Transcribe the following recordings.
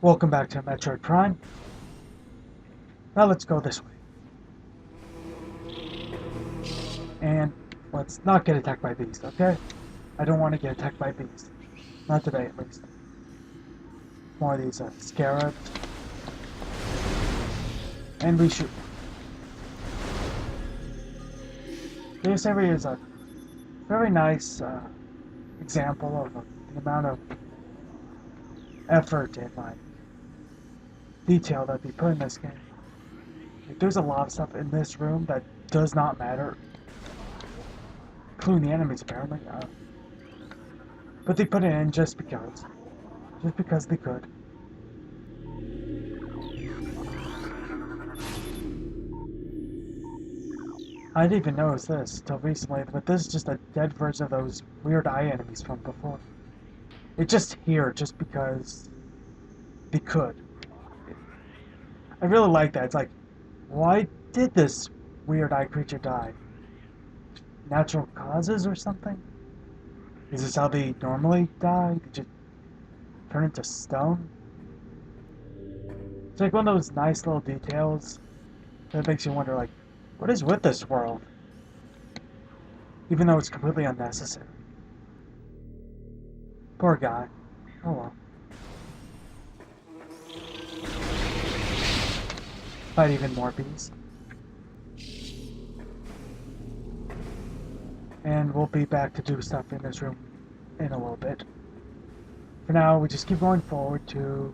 Welcome back to Metroid Prime. Now let's go this way. And let's not get attacked by bees, okay? I don't want to get attacked by bees. Not today, at least. More of these scarabs. And we shoot. This area is a very nice example of the amount of effort and detail that they put in this game. Like, there's a lot of stuff in this room that does not matter, including the enemies apparently. But they put it in just because they could. I didn't even notice this until recently, but this is just a dead version of those weird eye enemies from before. It's just here just because they could. I really like that. It's like, why did this weird eye creature die? Natural causes or something? Is this how they normally die? They just turn into stone? It's like one of those nice little details that makes you wonder, like, what is with this world? Even though it's completely unnecessary. Poor guy. Oh well. Fight even more bees. And we'll be back to do stuff in this room in a little bit. For now, we just keep going forward to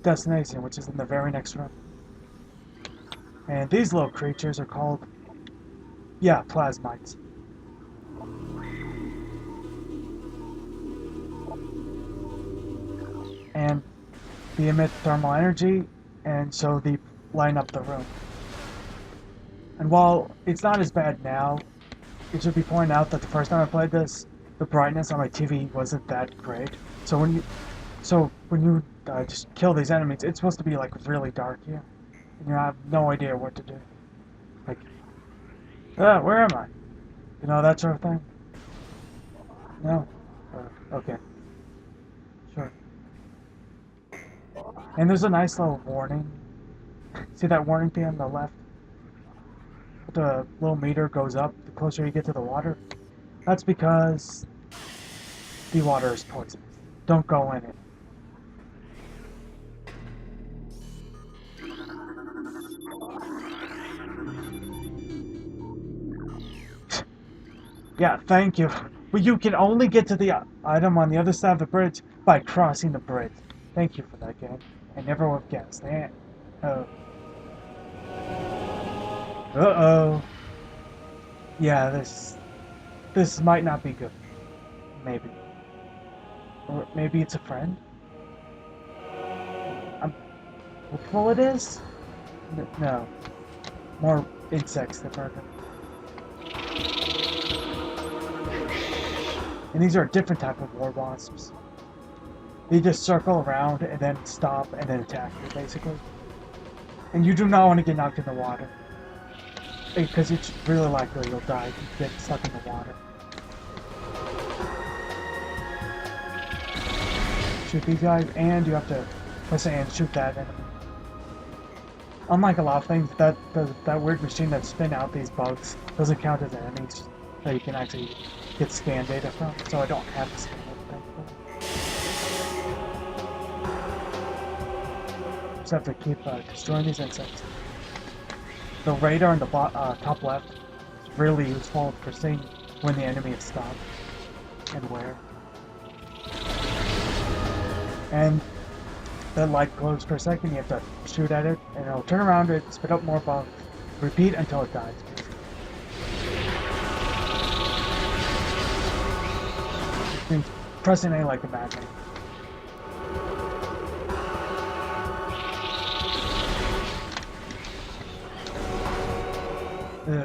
destination, which is in the very next room. And these little creatures are called, plasmites. And they emit thermal energy, and so they line up the room. And while it's not as bad now, it should be pointed out that the first time I played this, the brightness on my TV wasn't that great. So when you just kill these enemies, it's supposed to be like really dark here, and you have no idea what to do. Like, where am I? You know, that sort of thing. No. Okay. Sure. And there's a nice little warning. See that warning thing on the left? The little meter goes up the closer you get to the water. That's because the water is poisonous. Don't go in it. Yeah, thank you. But you can only get to the item on the other side of the bridge by crossing the bridge. Thank you for that, game. I never would have guessed. Uh-oh. Yeah, this might not be good. Maybe. Or maybe it's a friend? I'm hopeful it is? No. More insects that murder. And these are a different type of war wasps. They just circle around and then stop and then attack you, basically. And you do not want to get knocked in the water, because it's really likely you'll die if you get stuck in the water. Shoot these guys, and you have to press A and shoot that enemy. Unlike a lot of things, that weird machine that spin out these bugs doesn't count as enemies that you can actually get scan data from, so I don't have to scan everything. Just have to keep destroying these insects. The radar in the top left is really useful for seeing when the enemy is stopped and where. And the light glows for a second, you have to shoot at it, and it'll turn around and spit up more bugs. Repeat until it dies. Which means pressing A like a magnet.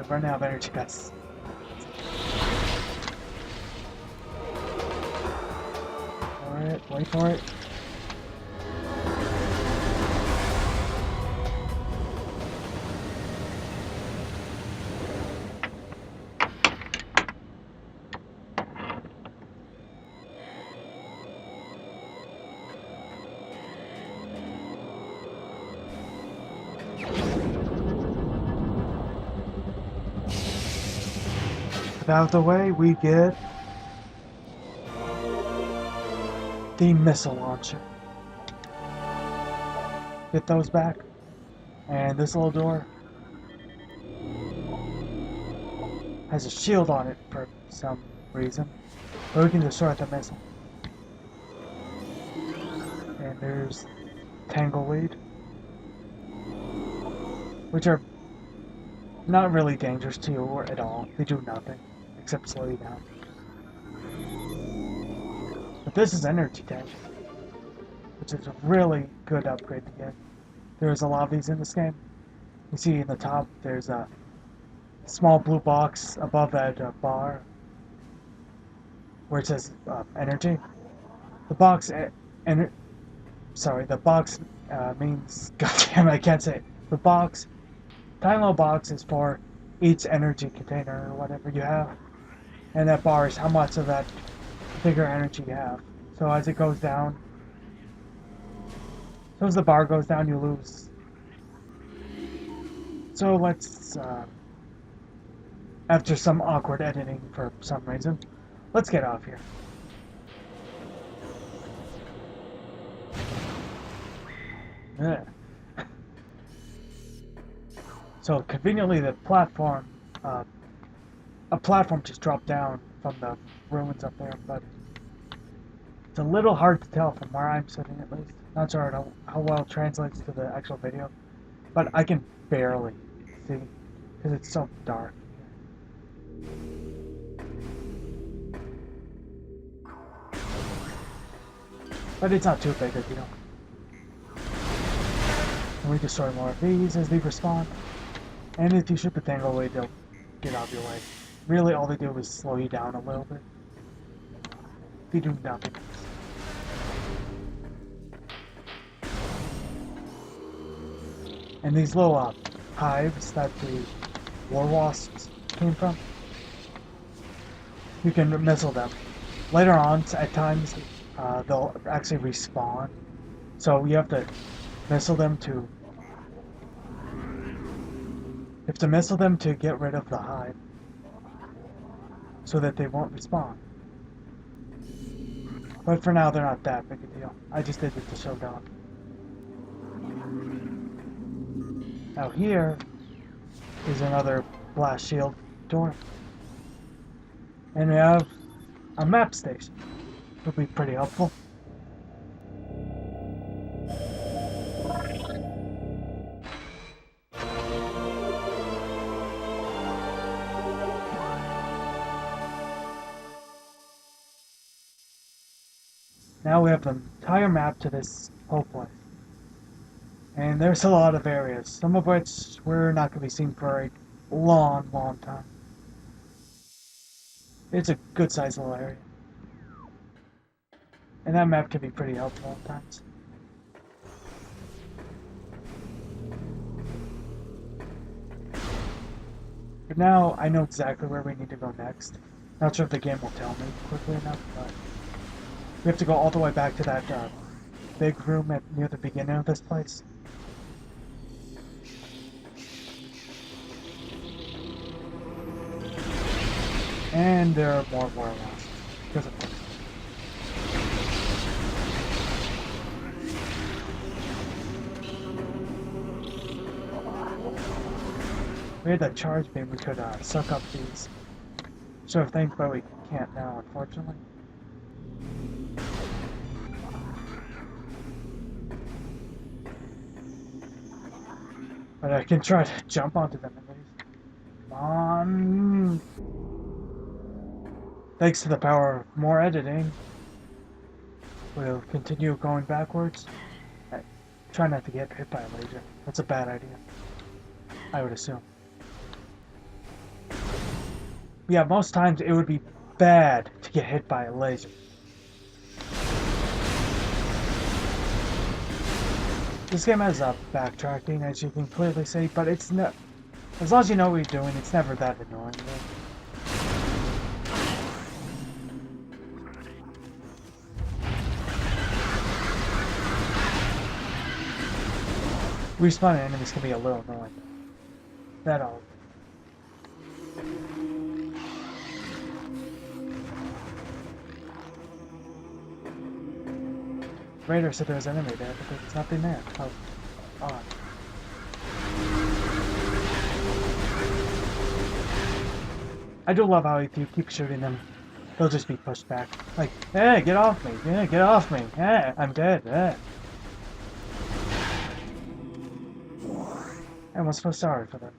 Run out of energy, guys. Alright, wait for it. Out of the way, we get the missile launcher. Get those back. And this little door has a shield on it for some reason. But we can destroy the missile. And there's Tangleweed, which are not really dangerous to you or at all. They do nothing except slow you down. But this is Energy Tank, which is a really good upgrade to get. There's a lot of these in this game. You see in the top, there's a small blue box above that bar where it says energy. The box, the box means, goddamn, I can't say it. The box, tiny little box is for each energy container or whatever you have. And that bar is how much of that bigger energy you have. So as it goes down, so as the bar goes down, you lose. So let's, after some awkward editing for some reason, let's get off here. Yeah. So conveniently, the platform, a platform just dropped down from the ruins up there, but it's a little hard to tell from where I'm sitting, at least. Not sure how well it translates to the actual video, but I can barely see because it's so dark. But it's not too big a deal. And we destroy more of these as they respawn. And if you shoot the Tangleweed, they'll get out of your way. Really, all they do is slow you down a little bit. They do nothing. And these little hives that the war wasps came from, you can missile them. Later on, at times, they'll actually respawn. So you have to missile them to... You have to missile them to get rid of the hive, so that they won't respawn. But for now, they're not that big a deal. I just did it to show down. Now here is another blast shield door. And we have a map station. It'll be pretty helpful. Now we have the entire map to this whole place. And there's a lot of areas, some of which we're not going to be seeing for a long, long time. It's a good sized little area. And that map can be pretty helpful at times. But now I know exactly where we need to go next. Not sure if the game will tell me quickly enough, but we have to go all the way back to that big room near the beginning of this place. And there are more warlocks, because of course. We had that charge beam, we could suck up these sort of things, but we can't now, unfortunately. But I can try to jump onto them at least. Come on! Thanks to the power of more editing, we'll continue going backwards. Try not to get hit by a laser. That's a bad idea, I would assume. Yeah, most times it would be bad to get hit by a laser. This game has backtracking, as you can clearly see, but it's not. As long as you know what you're doing, it's never that annoying. Respawning enemies can be a little annoying. That all. radar said there was an enemy there, but there's nothing there. Oh, odd. I do love how if you keep shooting them, they'll just be pushed back. Like, hey, get off me! Yeah, get off me! Hey, I'm dead! Hey. I almost feel sorry for them.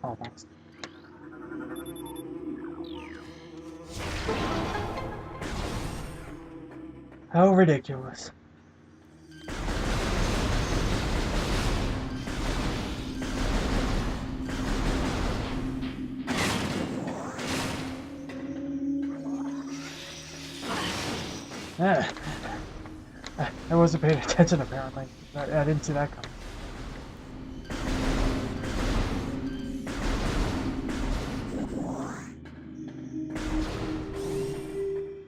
Almost. How ridiculous. I wasn't paying attention apparently. I didn't see that coming.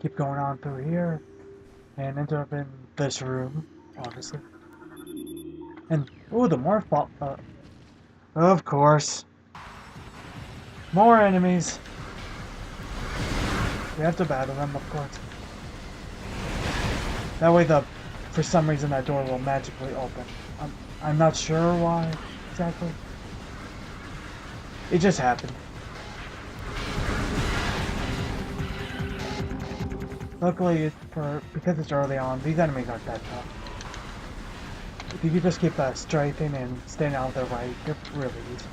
Keep going on through here and end up in this room, obviously. And ooh, the more of course. More enemies. We have to battle them, of course. That way for some reason that door will magically open. I'm not sure why exactly. It just happened. Luckily, because it's early on, these enemies aren't that tough. If you could just keep strafing and staying out of their way, they're really easy.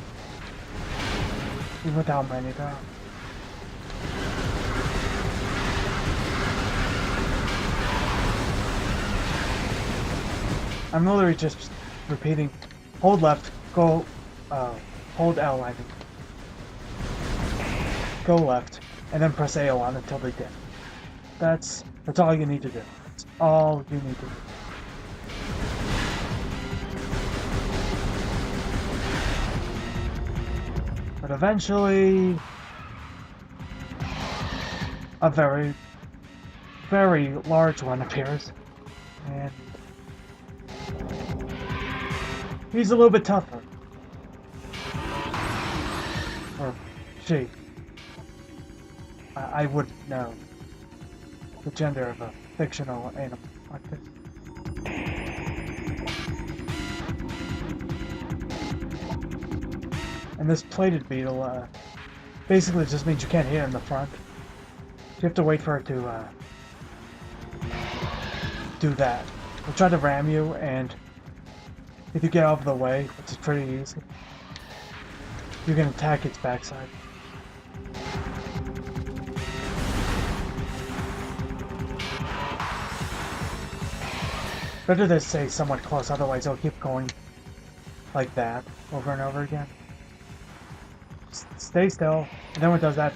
Even with how many there are. I'm literally just repeating, hold left, go, hold L, I think. Go left, and then press AO on until they dip. That's all you need to do. That's all you need to do. But eventually, a very, very large one appears, and he's a little bit tougher. Or she. I wouldn't know the gender of a fictional animal like this. And this plated beetle basically just means you can't hit it in the front. You have to wait for it to do that. It'll try to ram you, and if you get out of the way, which is pretty easy, you can attack its backside. Better to stay somewhat close, otherwise it'll keep going like that over and over again. Stay still, and then when it does that,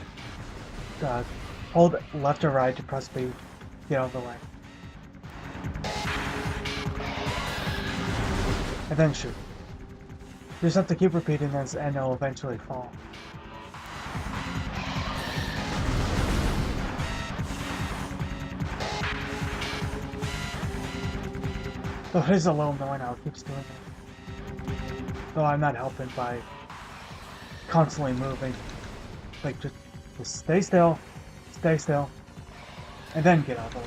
hold left or right to press B, get out of the way. And then shoot. You just have to keep repeating this and it'll eventually fall. Though it is a little annoying how it keeps doing it. Though I'm not helping by constantly moving. Like, just stay still, and then get out of the way.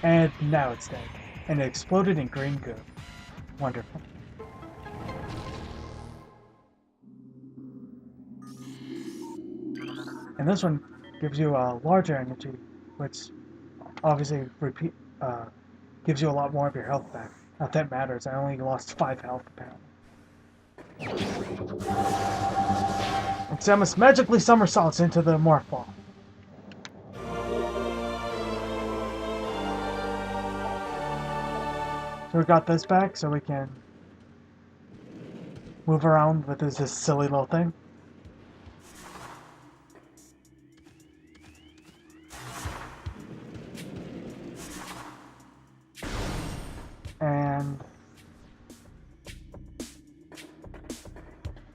And now it's dead. And it exploded in green goo. Wonderful. And this one gives you a larger energy, which obviously gives you a lot more of your health back. Not that matters, I only lost 5 health apparently. And Samus magically somersaults into the morph ball. So we got this back, so we can move around with this silly little thing. And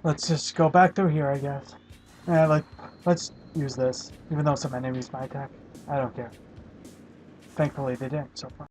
let's just go back through here, I guess. And let's use this, even though some enemies might attack. I don't care. Thankfully they didn't so far.